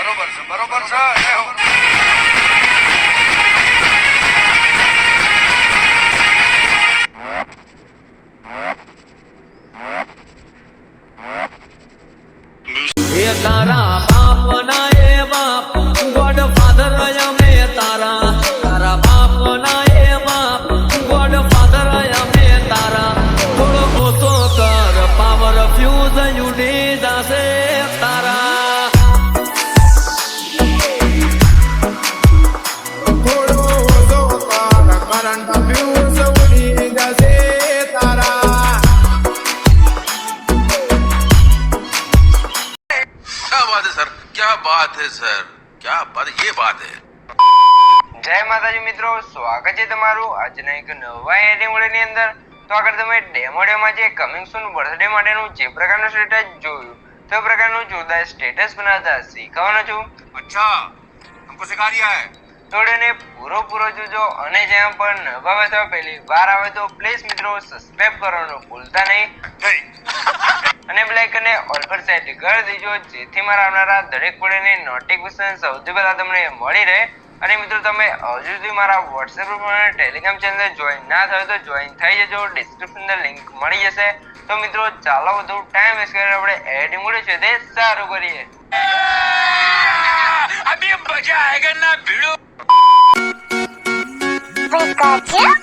બરોબર છે બરોબર છે જય હો એ તારા બાપના એ બાપ ગોડ ફાધર અમે તારા તારા બાપના એ બાપ ગોડ ફાધર અમે તારા થોડો ઓછો કર પાવર ફ્યુઝ ઉડી જશે તારા થોડો ઓછો કર કરંટ ફ્યુઝ ઉડી જશે તારા क्या बात है सर क्या बात ये बात है જય માતાજી મિત્રો, સ્વાગત છે તમારું આજના એક નવા એડિંગની અંદર. તો આગળ તમે ડેમોમાં જે કમિંગ સૂન બર્થડે માટેનું જે પ્રકારનું સ્ટેટસ જોયું તે પ્રકારનું જોરદાર સ્ટેટસ બનાવતા શીખવાનો છું. अच्छा हमको सिखा दिया है થોડેને પૂરો જોજો અને જેમ પણ નવા હોય તો પહેલી વાર આવે તો પ્લીઝ મિત્રો સબસ્ક્રાઇબ કરવાનું ભૂલતા નહીં नहीं અને બેલ આઇકનને ઓલ પર સેટ કરી દેજો જેથી મારા આવનારા દરેક વિડિયોની નોટિફિકેશન સૌથી પહેલા તમને મળી રહે. અને મિત્રો તમે હજુ સુધી મારા WhatsApp ગ્રુપ અને Telegram ચેનલ જોઈન ના થયો તો જોઈન થઈ જજો, ડિસ્ક્રિપ્શનમાં લિંક મળી જશે. તો મિત્રો ચાલો વધુ ટાઈમ વેસ્ટ કરીને આપણે એડિટિંગ વિડિયો છે તે સારું કરીએ. अभी मजा आएगा ना भिड़ो Pikachu!